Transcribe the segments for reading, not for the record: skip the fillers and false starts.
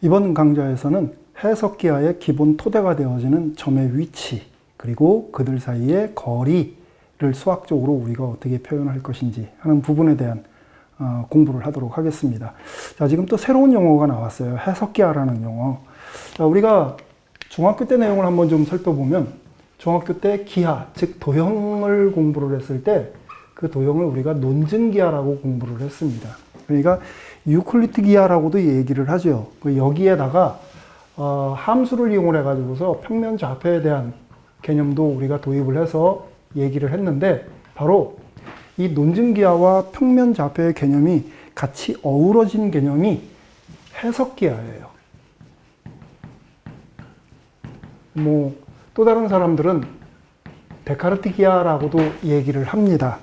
이번 강좌에서는 해석기하의 기본 토대가 되어지는 점의 위치, 그리고 그들 사이의 거리를 수학적으로 우리가 어떻게 표현할 것인지 하는 부분에 대한 공부를 하도록 하겠습니다. 자, 지금 또 새로운 용어가 나왔어요. 해석기하라는 용어. 자, 우리가 중학교 때 내용을 한번 좀 살펴보면 중학교 때 기하, 즉 도형을 공부를 했을 때 그 도형을 우리가 논증기하라고 공부를 했습니다. 그러니까 유클리드 기하라고도 얘기를 하죠. 여기에다가 함수를 이용해 가지고서 평면 좌표에 대한 개념도 우리가 도입을 해서 얘기를 했는데, 바로 이 논증기하와 평면 좌표의 개념이 같이 어우러진 개념이 해석기하예요. 또 다른 사람들은 데카르트 기하라고도 얘기를 합니다.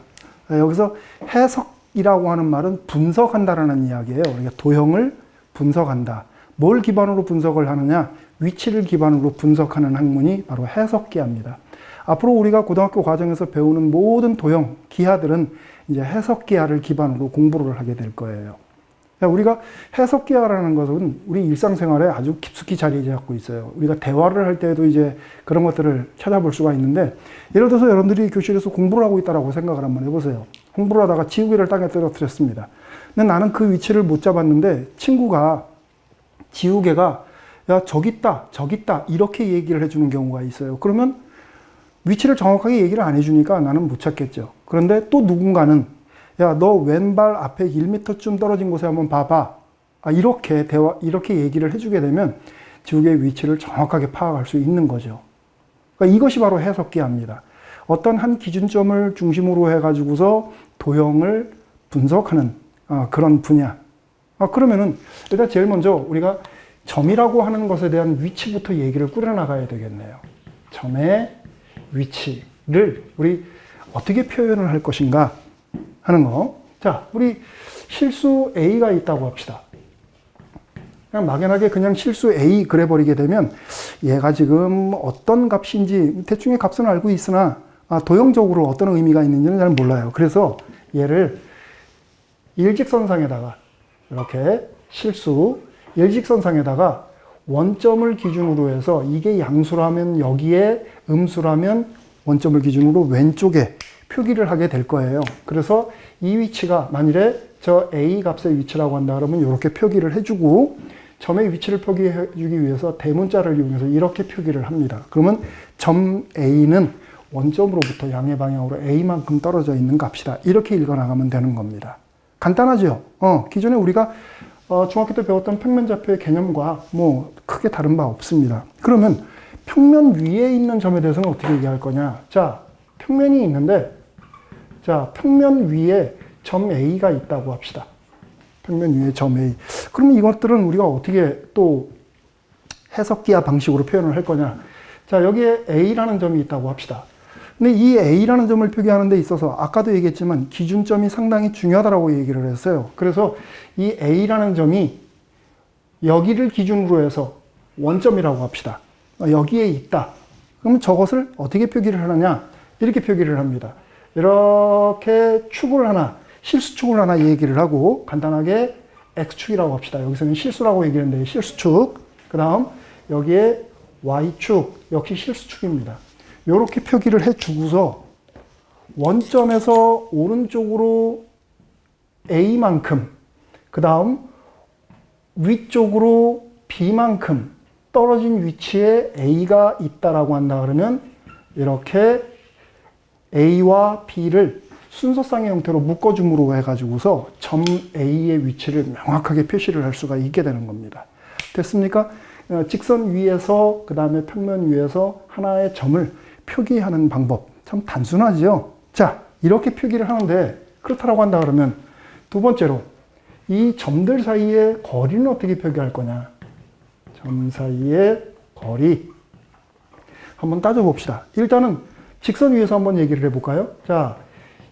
여기서 해석이라고 하는 말은 분석한다라는 이야기예요. 우리가 도형을 분석한다. 뭘 기반으로 분석을 하느냐? 위치를 기반으로 분석하는 학문이 바로 해석기하입니다. 앞으로 우리가 고등학교 과정에서 배우는 모든 도형, 기하들은 이제 해석기하를 기반으로 공부를 하게 될 거예요. 우리가 해석기하라는 것은 우리 일상생활에 아주 깊숙이 자리 잡고 있어요. 우리가 대화를 할 때에도 이제 그런 것들을 찾아볼 수가 있는데, 예를 들어서 여러분들이 교실에서 공부를 하고 있다고 생각을 한번 해보세요. 공부를 하다가 지우개를 땅에 떨어뜨렸습니다. 근데 나는 그 위치를 못 잡았는데 친구가 지우개가 야, 저기 있다, 저기 있다 이렇게 얘기를 해주는 경우가 있어요. 그러면 위치를 정확하게 얘기를 안 해주니까 나는 못 찾겠죠. 그런데 또 누군가는 야, 너 왼발 앞에 1m쯤 떨어진 곳에 한번 봐봐. 이렇게 얘기를 해주게 되면 지우개의 위치를 정확하게 파악할 수 있는 거죠. 그러니까 이것이 바로 해석기하입니다. 어떤 한 기준점을 중심으로 해가지고서 도형을 분석하는 그런 분야. 그러면은 일단 제일 먼저 우리가 점이라고 하는 것에 대한 위치부터 얘기를 꾸려나가야 되겠네요. 점의 위치를 우리 어떻게 표현을 할 것인가 하는 거. 자, 우리 실수 A가 있다고 합시다. 그냥 막연하게 그냥 실수 A 그래버리게 되면 얘가 지금 어떤 값인지 대충의 값은 알고 있으나 도형적으로 어떤 의미가 있는지는 잘 몰라요. 그래서 얘를 일직선상에다가 이렇게 실수 일직선상에다가 원점을 기준으로 해서 이게 양수라면 여기에 음수라면 원점을 기준으로 왼쪽에 표기를 하게 될 거예요. 그래서 이 위치가 만일에 저 A 값의 위치라고 한다 그러면 이렇게 표기를 해주고, 점의 위치를 표기해 주기 위해서 대문자를 이용해서 이렇게 표기를 합니다. 그러면 점 A는 원점으로부터 양의 방향으로 A만큼 떨어져 있는 값이다. 이렇게 읽어나가면 되는 겁니다. 간단하죠? 기존에 우리가 중학교 때 배웠던 평면좌표의 개념과 크게 다른 바 없습니다. 그러면 평면 위에 있는 점에 대해서는 어떻게 얘기할 거냐? 자, 평면이 있는데, 자, 평면 위에 점 A가 있다고 합시다. 평면 위에 점 A. 그러면 이것들은 우리가 어떻게 또 해석기하 방식으로 표현을 할 거냐? 자, 여기에 A라는 점이 있다고 합시다. 근데 이 A라는 점을 표기하는 데 있어서 아까도 얘기했지만 기준점이 상당히 중요하다고 얘기를 했어요. 그래서 이 A라는 점이 여기를 기준으로 해서 원점이라고 합시다. 여기에 있다. 그러면 저것을 어떻게 표기를 하느냐? 이렇게 표기를 합니다. 이렇게 축을 하나, 실수축을 하나 얘기를 하고 간단하게 X축이라고 합시다. 여기서는 실수라고 얘기했는데 실수축. 그 다음 여기에 Y축, 역시 실수축입니다. 이렇게 표기를 해주고서 원점에서 오른쪽으로 A만큼, 그 다음 위쪽으로 B만큼 떨어진 위치에 A가 있다라고 한다 그러면 이렇게 A와 B를 순서쌍의 형태로 묶어줌으로 해가지고서 점 A의 위치를 명확하게 표시를 할 수가 있게 되는 겁니다. 됐습니까? 직선 위에서 그 다음에 평면 위에서 하나의 점을 표기하는 방법 참 단순하죠. 자, 이렇게 표기를 하는데 그렇다라고 한다 그러면 두 번째로 이 점들 사이의 거리는 어떻게 표기할 거냐? 점 사이의 거리 한번 따져봅시다. 일단은 직선 위에서 한번 얘기를 해볼까요? 자,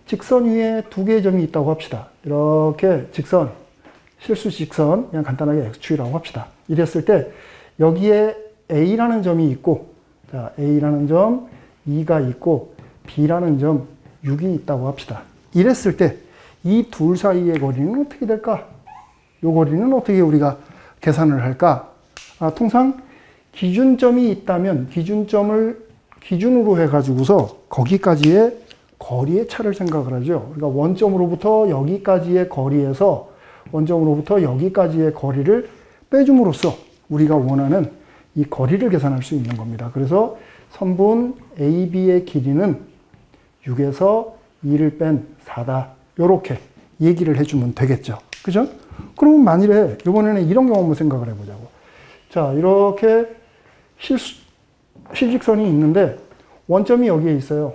직선 위에 두 개의 점이 있다고 합시다. 이렇게 직선, 실수 직선, 그냥 간단하게 X축이라고 합시다. 이랬을 때 여기에 A라는 점이 있고, 자, A라는 점 2가 있고 B라는 점 6이 있다고 합시다. 이랬을 때 이 둘 사이의 거리는 어떻게 될까? 이 거리는 어떻게 우리가 계산을 할까? 통상 기준점이 있다면 기준점을 기준으로 해가지고서 거기까지의 거리의 차를 생각을 하죠. 그러니까 원점으로부터 여기까지의 거리에서 원점으로부터 여기까지의 거리를 빼줌으로써 우리가 원하는 이 거리를 계산할 수 있는 겁니다. 그래서 선분 AB의 길이는 6에서 2를 뺀 4다. 이렇게 얘기를 해주면 되겠죠. 그죠? 그러면 만일에 이번에는 이런 경우 한번 생각을 해보자고. 자, 이렇게 실직선이 있는데 원점이 여기에 있어요.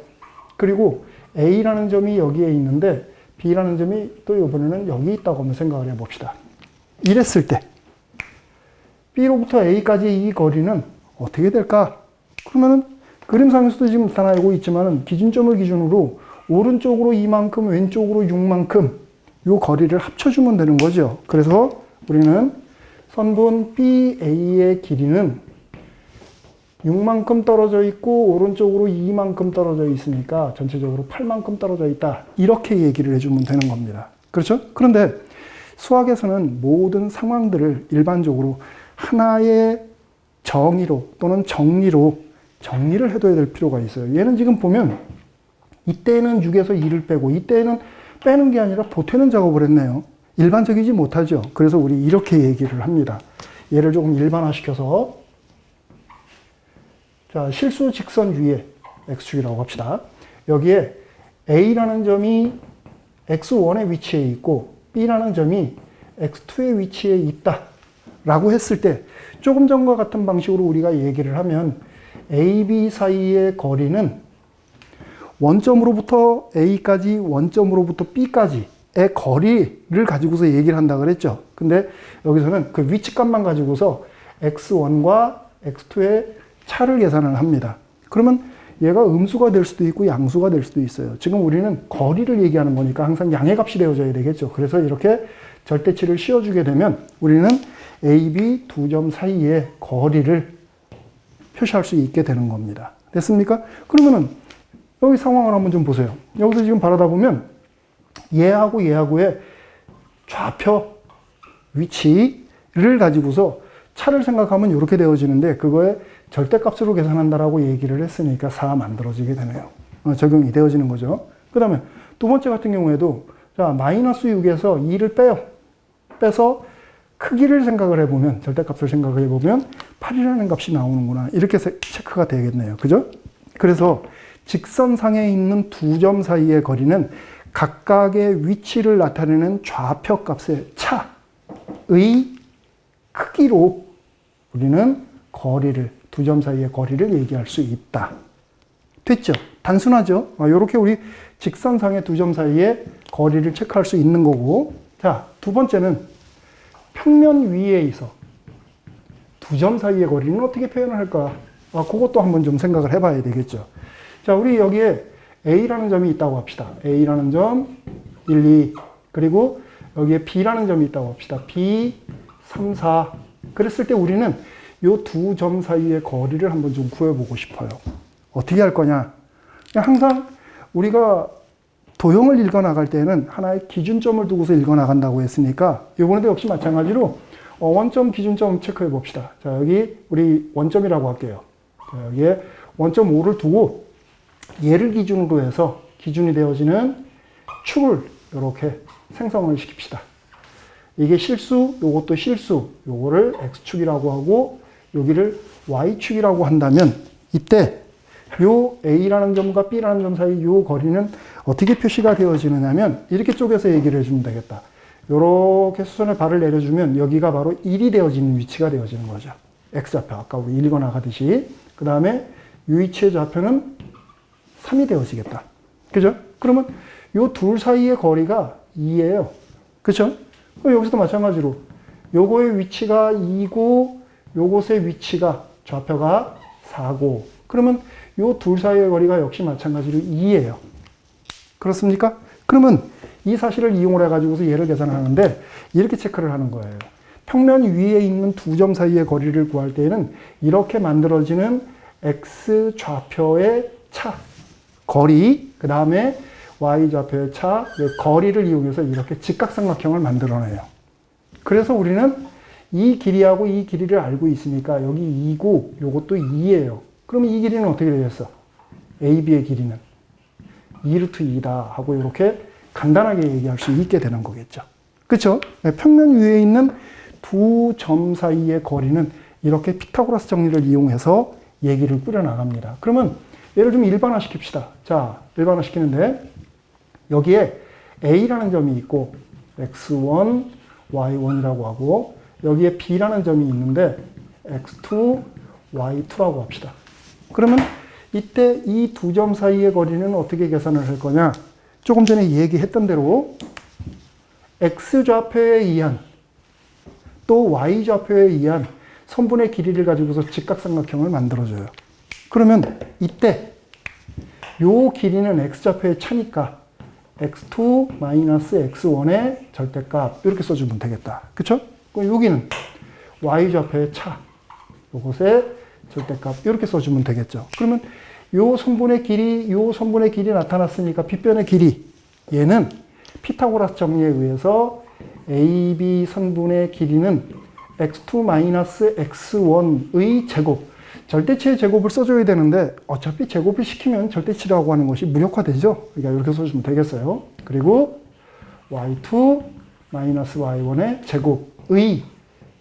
그리고 A라는 점이 여기에 있는데 B라는 점이 또 이번에는 여기 있다고 한번 생각을 해봅시다. 이랬을 때 B로부터 A까지 이 거리는 어떻게 될까? 그러면은 그림상에서도 지금 나타나고 있지만은 기준점을 기준으로 오른쪽으로 이만큼, 왼쪽으로 6만큼 요 거리를 합쳐주면 되는 거죠. 그래서 우리는 선분 BA의 길이는 6만큼 떨어져 있고 오른쪽으로 2만큼 떨어져 있으니까 전체적으로 8만큼 떨어져 있다. 이렇게 얘기를 해주면 되는 겁니다. 그렇죠? 그런데 수학에서는 모든 상황들을 일반적으로 하나의 정의로 또는 정리를 해둬야 될 필요가 있어요. 얘는 지금 보면 이때는 6에서 2를 빼고 이때는 빼는 게 아니라 보태는 작업을 했네요. 일반적이지 못하죠. 그래서 우리 이렇게 얘기를 합니다. 얘를 조금 일반화시켜서 자, 실수 직선 위에 x축이라고 합시다. 여기에 A라는 점이 x1의 위치에 있고 B라는 점이 x2의 위치에 있다 라고 했을 때 조금 전과 같은 방식으로 우리가 얘기를 하면 A, B 사이의 거리는 원점으로부터 A까지, 원점으로부터 B까지의 거리를 가지고서 얘기를 한다 그랬죠. 근데 여기서는 그 위치값만 가지고서 x1과 x2의 차를 계산을 합니다. 그러면 얘가 음수가 될 수도 있고 양수가 될 수도 있어요. 지금 우리는 거리를 얘기하는 거니까 항상 양의 값이 되어져야 되겠죠. 그래서 이렇게 절대치를 씌워주게 되면 우리는 A, B 두 점 사이의 거리를 표시할 수 있게 되는 겁니다. 됐습니까? 그러면은 여기 상황을 한번 좀 보세요. 여기서 지금 바라다 보면 얘하고 얘하고의 좌표 위치를 가지고서 차를 생각하면 이렇게 되어지는데 그거에 절대값으로 계산한다라고 얘기를 했으니까 4 만들어지게 되네요. 적용이 되어지는 거죠. 그 다음에 두 번째 같은 경우에도 자 마이너스 6에서 2를 빼요. 빼서 크기를 생각을 해보면 절대값을 생각을 해보면 8이라는 값이 나오는구나. 이렇게 체크가 되겠네요. 그죠? 그래서 직선상에 있는 두 점 사이의 거리는 각각의 위치를 나타내는 좌표값의 차의 크기로 우리는 거리를, 두 점 사이의 거리를 얘기할 수 있다. 됐죠? 단순하죠? 이렇게 우리 직선상의 두 점 사이의 거리를 체크할 수 있는 거고. 자, 두 번째는 평면 위에 있어 두 점 사이의 거리는 어떻게 표현을 할까? 그것도 한번 좀 생각을 해봐야 되겠죠. 자, 우리 여기에 A라는 점이 있다고 합시다. A라는 점 1, 2 그리고 여기에 B라는 점이 있다고 합시다. B, 3, 4 그랬을 때 우리는 이 두 점 사이의 거리를 한번 좀 구해보고 싶어요. 어떻게 할 거냐? 항상 우리가 도형을 읽어나갈 때는 하나의 기준점을 두고서 읽어나간다고 했으니까 이번에도 역시 마찬가지로 원점, 기준점 체크해 봅시다. 자, 여기 우리 원점이라고 할게요. 자, 여기에 원점 5를 두고 얘를 기준으로 해서 기준이 되어지는 축을 이렇게 생성을 시킵시다. 이게 실수, 요것도 실수, 요거를 X축이라고 하고 여기를 Y축이라고 한다면 이때 요 A라는 점과 B라는 점 사이 요 거리는 어떻게 표시가 되어지느냐면 이렇게 쪼개서 얘기를 해주면 되겠다. 요렇게 수선의 발을 내려주면 여기가 바로 1이 되어지는 위치가 되어지는 거죠. X좌표, 아까 우리 읽어나가듯이. 그 다음에 이 위치의 좌표는 3이 되어지겠다. 그죠? 그러면 요 둘 사이의 거리가 2예요. 그죠? 여기서도 마찬가지로 요거의 위치가 2고 요곳의 위치가 좌표가 4고 그러면 요 둘 사이의 거리가 역시 마찬가지로 2예요. 그렇습니까? 그러면 이 사실을 이용을 해가지고서 얘를 계산하는데 이렇게 체크를 하는 거예요. 평면 위에 있는 두 점 사이의 거리를 구할 때에는 이렇게 만들어지는 X 좌표의 차, 거리, 그 다음에 Y 좌표의 차, 거리를 이용해서 이렇게 직각삼각형을 만들어내요. 그래서 우리는 이 길이하고 이 길이를 알고 있으니까 여기 2고 요것도 2예요. 그러면 이 길이는 어떻게 되겠어? AB의 길이는 2루트 2다 하고 이렇게 간단하게 얘기할 수 있게 되는 거겠죠. 그렇죠? 평면 위에 있는 두 점 사이의 거리는 이렇게 피타고라스 정리를 이용해서 얘기를 꾸려나갑니다. 그러면 얘를 좀 일반화 시킵시다. 자, 일반화 시키는데 여기에 A라는 점이 있고 X1, Y1이라고 하고 여기에 B라는 점이 있는데 X2, Y2라고 합시다. 그러면 이때 이 두 점 사이의 거리는 어떻게 계산을 할 거냐? 조금 전에 얘기했던 대로 X좌표에 의한 또 Y좌표에 의한 선분의 길이를 가지고서 직각삼각형을 만들어줘요. 그러면 이때 요 길이는 X좌표의 차니까 X2 X1의 절대값 이렇게 써주면 되겠다. 그쵸? 그럼 여기는 Y좌표의 차 요것의 절대값 이렇게 써주면 되겠죠. 그러면 요 선분의 길이 나타났으니까 빗변의 길이 얘는 피타고라스 정리에 의해서 AB 선분의 길이는 X2 X1의 제곱, 절대치의 제곱을 써줘야 되는데 어차피 제곱을 시키면 절대치라고 하는 것이 무력화되죠. 그러니까 이렇게 써주면 되겠어요. 그리고 Y2 Y1의 제곱의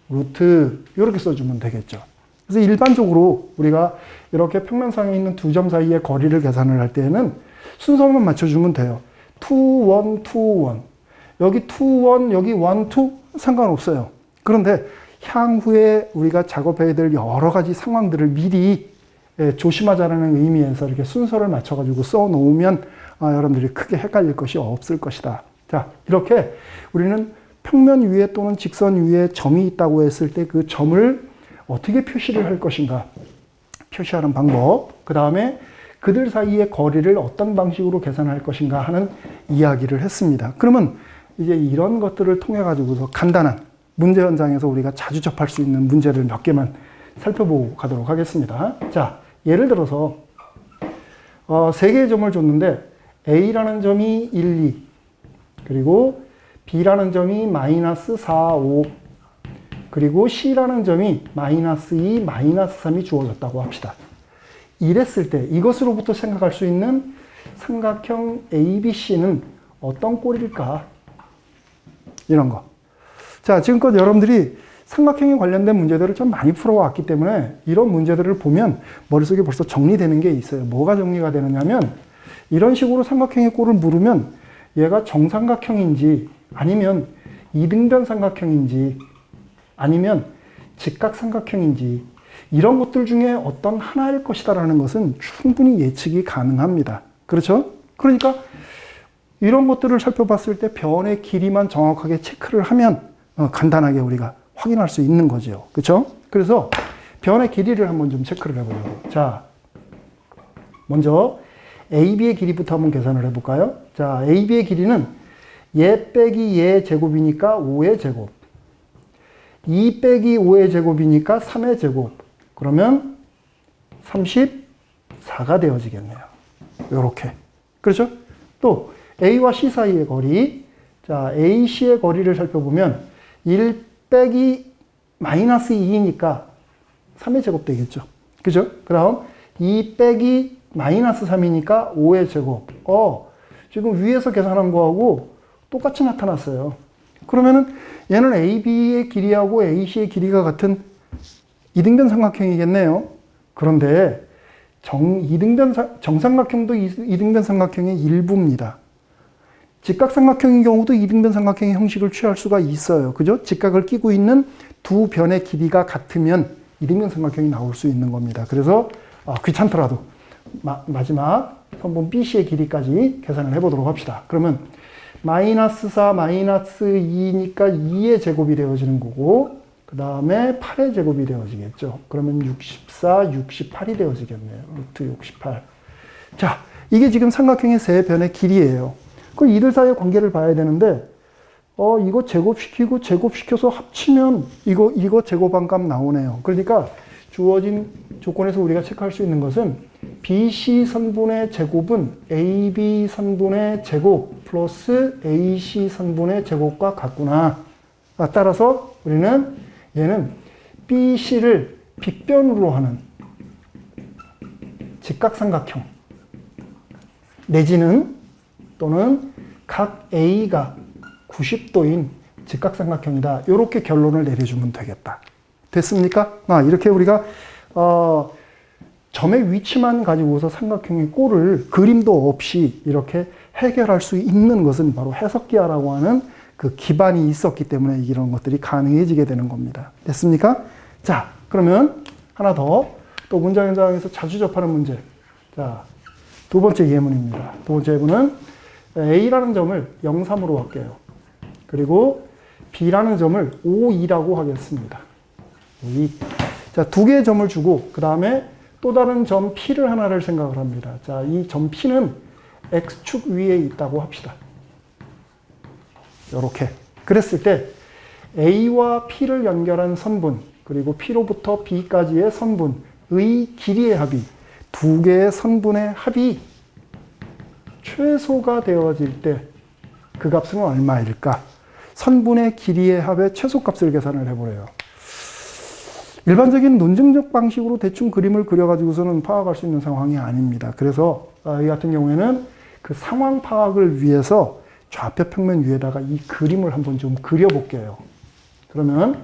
루트 이렇게 써주면 되겠죠. 그래서 일반적으로 우리가 이렇게 평면상에 있는 두 점 사이의 거리를 계산을 할 때는 순서만 맞춰주면 돼요. 2, 1, 2, 1. 여기 2, 1, 여기 1, 2 상관없어요. 그런데 향후에 우리가 작업해야 될 여러 가지 상황들을 미리 조심하자는 의미에서 이렇게 순서를 맞춰가지고 써놓으면 여러분들이 크게 헷갈릴 것이 없을 것이다. 자, 이렇게 우리는 평면 위에 또는 직선 위에 점이 있다고 했을 때 그 점을 어떻게 표시를 할 것인가, 표시하는 방법, 그 다음에 그들 사이의 거리를 어떤 방식으로 계산할 것인가 하는 이야기를 했습니다. 그러면 이제 이런 것들을 통해 가지고서 간단한 문제 현장에서 우리가 자주 접할 수 있는 문제를 몇 개만 살펴보고 가도록 하겠습니다. 자, 예를 들어서 3개의 점을 줬는데 A라는 점이 1, 2 그리고 B라는 점이 마이너스 4, 5 그리고 C라는 점이 마이너스 2, 마이너스 3이 주어졌다고 합시다. 이랬을 때 이것으로부터 생각할 수 있는 삼각형 ABC는 어떤 꼴일까? 이런 거. 자, 지금껏 여러분들이 삼각형에 관련된 문제들을 좀 많이 풀어왔기 때문에 이런 문제들을 보면 머릿속에 벌써 정리되는 게 있어요. 뭐가 정리가 되느냐면 이런 식으로 삼각형의 꼴을 물으면 얘가 정삼각형인지 아니면 이등변 삼각형인지 아니면 직각삼각형인지 이런 것들 중에 어떤 하나일 것이다라는 것은 충분히 예측이 가능합니다. 그렇죠? 그러니까 이런 것들을 살펴봤을 때 변의 길이만 정확하게 체크를 하면 간단하게 우리가 확인할 수 있는 거죠. 그렇죠? 그래서 변의 길이를 한번 좀 체크를 해보려고. 자, 먼저 AB의 길이부터 한번 계산을 해볼까요? 자, AB의 길이는 얘 빼기 얘 제곱이니까 5의 제곱. 2 빼기 5의 제곱이니까 3의 제곱. 그러면 34가 되어지겠네요. 요렇게. 그렇죠? 또 A와 C 사이의 거리. 자, AC의 거리를 살펴보면 1 빼기 마이너스 2이니까 3의 제곱 되겠죠. 그죠? 그 다음 2 빼기 마이너스 3이니까 5의 제곱. 지금 위에서 계산한 거하고 똑같이 나타났어요. 그러면은 얘는 AB의 길이하고 AC의 길이가 같은 이등변 삼각형이겠네요. 그런데 정삼각형도 이등변 삼각형의 일부입니다. 직각삼각형인 경우도 이등변 삼각형의 형식을 취할 수가 있어요. 그죠? 직각을 끼고 있는 두 변의 길이가 같으면 이등변 삼각형이 나올 수 있는 겁니다. 그래서 귀찮더라도 마지막 선분 BC의 길이까지 계산을 해보도록 합시다. 그러면 마이너스 4, 마이너스 2니까 2의 제곱이 되어지는 거고 그 다음에 8의 제곱이 되어지겠죠. 그러면 64, 68이 되어지겠네요. 루트 68. 자, 이게 지금 삼각형의 세 변의 길이에요. 그럼 이들 사이의 관계를 봐야 되는데 이거 제곱시켜서 합치면 이거 제곱한 값 나오네요. 그러니까 주어진 조건에서 우리가 체크할 수 있는 것은 BC 선분의 제곱은 AB 선분의 제곱 플러스 AC 선분의 제곱과 같구나. 따라서 우리는 얘는 BC를 빗변으로 하는 직각삼각형 내지는 또는 각 A가 90도인 직각삼각형이다. 이렇게 결론을 내려주면 되겠다. 됐습니까? 이렇게 우리가 점의 위치만 가지고서 삼각형의 꼴을 그림도 없이 이렇게 해결할 수 있는 것은 바로 해석기하라고 하는 그 기반이 있었기 때문에 이런 것들이 가능해지게 되는 겁니다. 됐습니까? 자, 그러면 하나 더, 또 문장 현장에서 자주 접하는 문제. 자, 두 번째 예문입니다. 두 번째 예문은 A라는 점을 0, 3으로 할게요. 그리고 B라는 점을 5, 2라고 하겠습니다. 2. 자, 두 개의 점을 주고 그 다음에 또 다른 점 P를 하나를 생각을 합니다. 자, 이 점 P는 X축 위에 있다고 합시다. 이렇게. 그랬을 때 A와 P를 연결한 선분, 그리고 P로부터 B까지의 선분의 길이의 합이, 두 개의 선분의 합이 최소가 되어질 때 그 값은 얼마일까? 선분의 길이의 합의 최소값을 계산을 해보래요. 일반적인 논증적 방식으로 대충 그림을 그려가지고서는 파악할 수 있는 상황이 아닙니다. 그래서 이 같은 경우에는 그 상황 파악을 위해서 좌표 평면 위에다가 이 그림을 한번 좀 그려볼게요. 그러면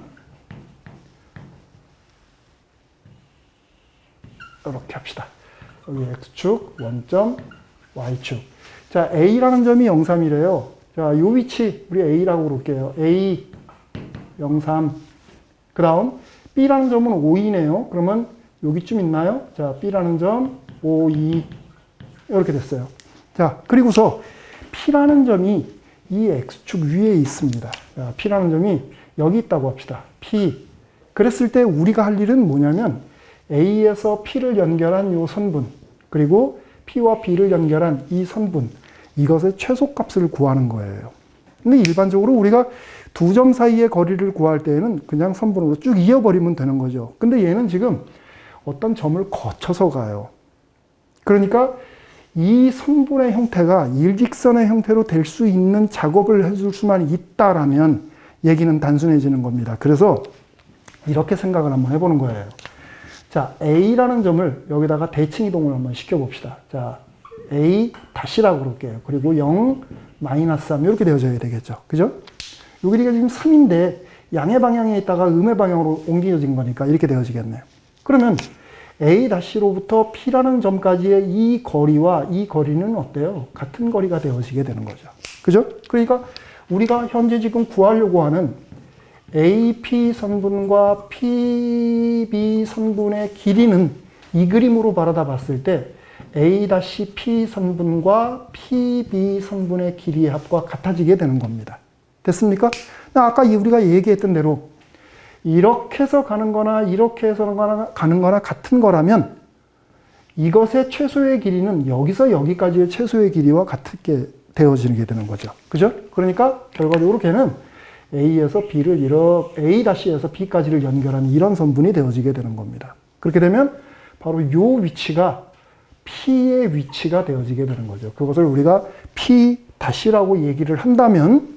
이렇게 합시다. 여기 X축, 원점, Y축. 자, A라는 점이 0, 3이래요. 자, 이 위치 우리 A라고 그럴게요. A, 0, 3. 그 다음 B라는 점은 5, 2네요. 그러면 여기쯤 있나요? 자, B라는 점 5, 2 이렇게 됐어요. 자, 그리고서 P라는 점이 이 X축 위에 있습니다. 자, P라는 점이 여기 있다고 합시다. P. 그랬을 때 우리가 할 일은 뭐냐면 A에서 P를 연결한 이 선분, 그리고 P와 B를 연결한 이 선분, 이것의 최소값을 구하는 거예요. 근데 일반적으로 우리가 두 점 사이의 거리를 구할 때에는 그냥 선분으로 쭉 이어버리면 되는 거죠. 근데 얘는 지금 어떤 점을 거쳐서 가요. 그러니까 이 선분의 형태가 일직선의 형태로 될 수 있는 작업을 해줄 수만 있다라면 얘기는 단순해지는 겁니다. 그래서 이렇게 생각을 한번 해보는 거예요. 자, A라는 점을 여기다가 대칭 이동을 한번 시켜봅시다. 자, A 다시라고 그럴게요. 그리고 0, 마이너스 3 이렇게 되어져야 되겠죠. 그죠? 요 길이가 지금 3인데 양의 방향에 있다가 음의 방향으로 옮겨진 거니까 이렇게 되어지겠네요. 그러면 A-로부터 P라는 점까지의 이 거리와 이 거리는 어때요? 같은 거리가 되어지게 되는 거죠. 그죠? 그러니까 우리가 현재 지금 구하려고 하는 AP 선분과 PB 선분의 길이는 이 그림으로 바라다 봤을 때 A-P 선분과 PB 선분의 길이의 합과 같아지게 되는 겁니다. 됐습니까? 아까 우리가 얘기했던 대로 이렇게 해서 가는 거나 이렇게 해서 가는 거나 같은 거라면 이것의 최소의 길이는 여기서 여기까지의 최소의 길이와 같게 되어지게 되는 거죠. 그죠? 그러니까 결과적으로 걔는 A에서 B를 A-에서 B까지를 연결하는 이런 선분이 되어지게 되는 겁니다. 그렇게 되면 바로 이 위치가 P의 위치가 되어지게 되는 거죠. 그것을 우리가 P-라고 얘기를 한다면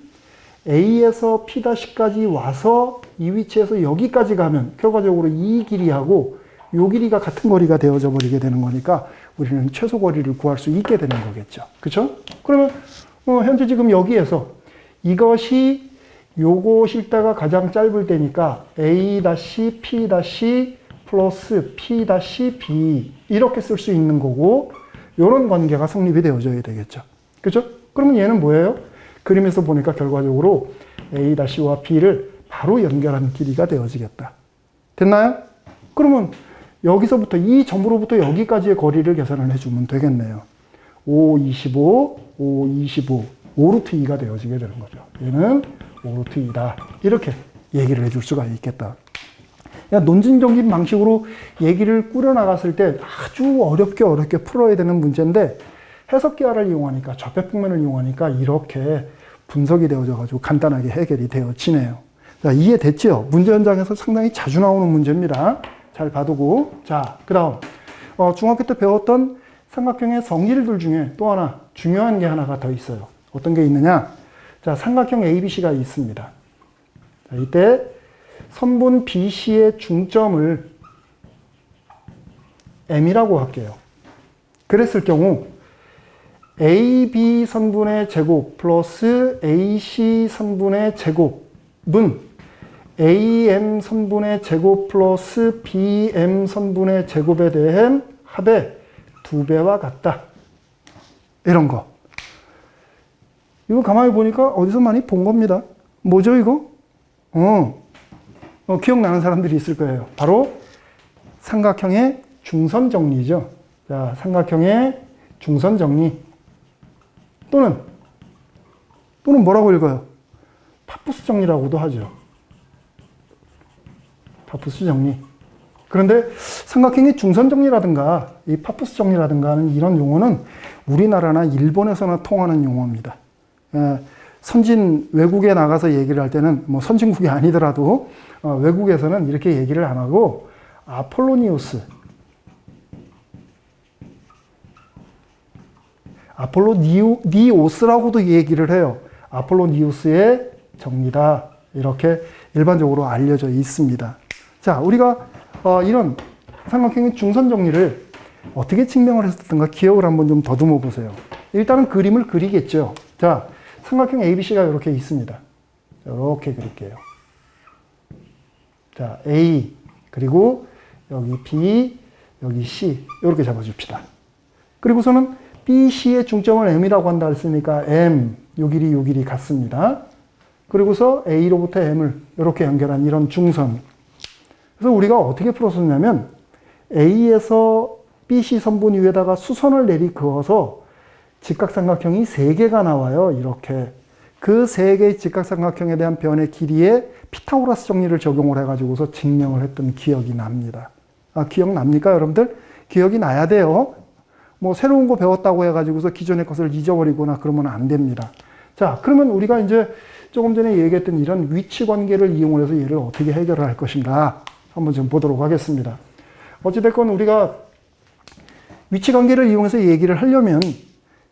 A에서 P-까지 와서 이 위치에서 여기까지 가면 결과적으로 이 길이하고 이 길이가 같은 거리가 되어져 버리게 되는 거니까 우리는 최소 거리를 구할 수 있게 되는 거겠죠. 그렇죠? 그러면 현재 지금 여기에서 이것이 요것일 때가 가장 짧을 때니까 A-P- 플러스 P-B 이렇게 쓸 수 있는 거고 이런 관계가 성립이 되어져야 되겠죠. 그렇죠? 그러면 얘는 뭐예요? 그림에서 보니까 결과적으로 A-와 B를 바로 연결하는 길이가 되어지겠다. 됐나요? 그러면 여기서부터 이 점으로부터 여기까지의 거리를 계산을 해주면 되겠네요. 5, 25, 5, 25, 5루트 2가 되어지게 되는 거죠. 얘는 5루트 2다. 이렇게 얘기를 해줄 수가 있겠다. 논증적인 방식으로 얘기를 꾸려나갔을 때 아주 어렵게 풀어야 되는 문제인데 해석기하를 이용하니까, 좌표평면을 이용하니까 이렇게 분석이 되어져가지고 간단하게 해결이 되어지네요. 자, 이해됐죠? 문제 현장에서 상당히 자주 나오는 문제입니다. 잘 봐두고. 자, 그 다음. 중학교 때 배웠던 삼각형의 성질들 중에 또 하나 중요한 게 하나가 더 있어요. 어떤 게 있느냐? 자, 삼각형 ABC가 있습니다. 자, 이때 선분 BC의 중점을 M이라고 할게요. 그랬을 경우 AB 선분의 제곱 플러스 AC 선분의 제곱은 AM 선분의 제곱 플러스 BM 선분의 제곱에 대한 합의 2배와 같다. 이런 거. 이거 가만히 보니까 어디서 많이 본 겁니다. 뭐죠, 이거? 기억나는 사람들이 있을 거예요. 바로 삼각형의 중선 정리죠. 자, 삼각형의 중선 정리. 또는 뭐라고 읽어요? 파푸스 정리라고도 하죠. 파푸스 정리. 그런데 삼각형의 중선 정리라든가 이 파푸스 정리라든가 하는 이런 용어는 우리나라나 일본에서나 통하는 용어입니다. 선진 외국에 나가서 얘기를 할 때는 뭐 선진국이 아니더라도 외국에서는 이렇게 얘기를 안 하고 아폴로니우스라고도 얘기를 해요. 아폴로니우스의 정리다. 이렇게 일반적으로 알려져 있습니다. 자, 우리가 이런 삼각형의 중선 정리를 어떻게 증명을 했었던가 기억을 한번 좀 더듬어 보세요. 일단은 그림을 그리겠죠. 자, 삼각형 ABC가 이렇게 있습니다. 이렇게 그릴게요. 자, A, 그리고 여기 B, 여기 C, 이렇게 잡아줍시다. 그리고서는 BC의 중점을 M이라고 한다 했으니까 M, 요 길이 같습니다. 그리고서 A로부터 M을 이렇게 연결한 이런 중선. 그래서 우리가 어떻게 풀었었냐면 A에서 BC 선분 위에다가 수선을 내리그어서 직각삼각형이 3개가 나와요. 이렇게. 그 3개의 직각삼각형에 대한 변의 길이에 피타고라스 정리를 적용을 해가지고서 증명을 했던 기억이 납니다. 기억납니까, 여러분들? 기억이 나야 돼요. 뭐 새로운 거 배웠다고 해가지고서 기존의 것을 잊어버리거나 그러면 안 됩니다. 자, 그러면 우리가 이제 조금 전에 얘기했던 이런 위치 관계를 이용을 해서 얘를 어떻게 해결을 할 것인가 한번 좀 보도록 하겠습니다. 어찌됐건 우리가 위치 관계를 이용해서 얘기를 하려면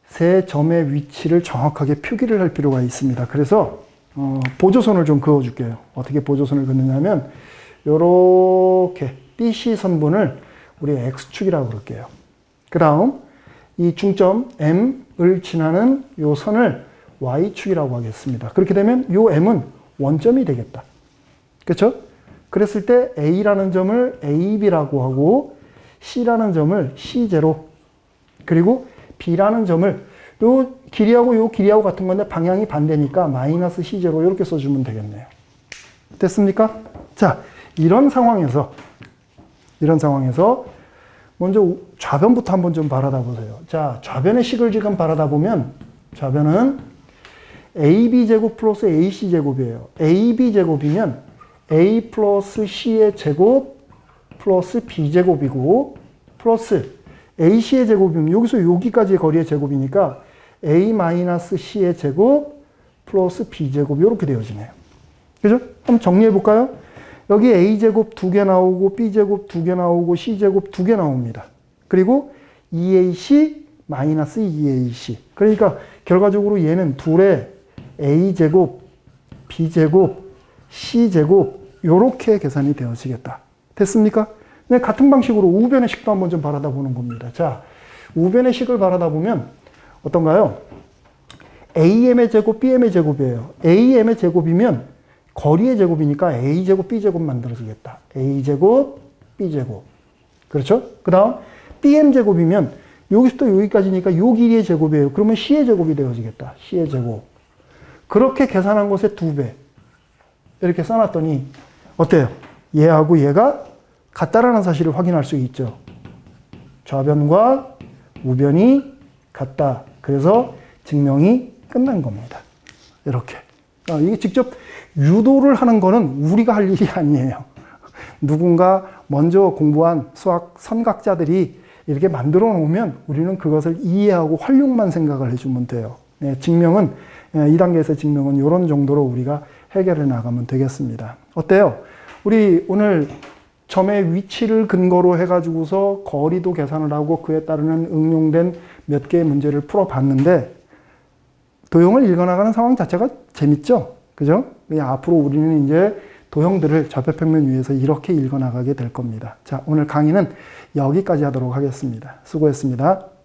세 점의 위치를 정확하게 표기를 할 필요가 있습니다. 그래서 보조선을 좀 그어줄게요. 어떻게 보조선을 긋느냐면 요렇게 BC 선분을 우리 X축이라고 그럴게요. 그 다음 이 중점 M을 지나는 요 선을 Y축이라고 하겠습니다. 그렇게 되면 요 M은 원점이 되겠다. 그렇죠? 그랬을 때 A라는 점을 AB라고 하고 C라는 점을 C0, 그리고 B라는 점을 요 길이하고 같은 건데 방향이 반대니까 마이너스 C0 이렇게 써주면 되겠네요. 됐습니까? 자, 이런 상황에서 먼저 좌변부터 한번 좀 바라다 보세요. 자, 좌변의 식을 지금 바라다 보면 좌변은 AB제곱 플러스 AC제곱이에요. AB제곱이면 A 플러스 C의 제곱 플러스 B제곱이고 플러스 AC의 제곱이면 여기서 여기까지의 거리의 제곱이니까 A 마이너스 C의 제곱 플러스 B제곱 이렇게 되어지네요. 그죠? 한번 정리해 볼까요? 여기 A제곱 2개 나오고 B제곱 2개 나오고 C제곱 2개 나옵니다. 그리고 2AC 마이너스 2AC. 그러니까 결과적으로 얘는 둘의 A제곱, B제곱, C제곱 이렇게 계산이 되어지겠다. 됐습니까? 네, 같은 방식으로 우변의 식도 한번 좀 바라다 보는 겁니다. 자, 우변의 식을 바라다 보면 어떤가요? AM의 제곱, BM의 제곱이에요. AM의 제곱이면 거리의 제곱이니까 A제곱, B제곱 만들어지겠다. A제곱, B제곱. 그렇죠? 그 다음 BM제곱이면 여기서부터 여기까지니까 요 길이의 제곱이에요. 그러면 C의 제곱이 되어지겠다. C의 제곱. 그렇게 계산한 것의 2배. 이렇게 써놨더니 어때요? 얘하고 얘가 같다라는 사실을 확인할 수 있죠. 좌변과 우변이 같다. 그래서 증명이 끝난 겁니다. 이렇게. 이게 직접 유도를 하는 거는 우리가 할 일이 아니에요. 누군가 먼저 공부한 수학 선각자들이 이렇게 만들어 놓으면 우리는 그것을 이해하고 활용만 생각을 해주면 돼요. 네, 증명은, 2단계에서 증명은 이런 정도로 우리가 해결해 나가면 되겠습니다. 어때요? 우리 오늘 점의 위치를 근거로 해가지고서 거리도 계산을 하고 그에 따르는 응용된 몇 개의 문제를 풀어봤는데 도형을 읽어나가는 상황 자체가 재밌죠? 그죠? 앞으로 우리는 이제 도형들을 좌표평면 위에서 이렇게 읽어나가게 될 겁니다. 자, 오늘 강의는 여기까지 하도록 하겠습니다. 수고했습니다.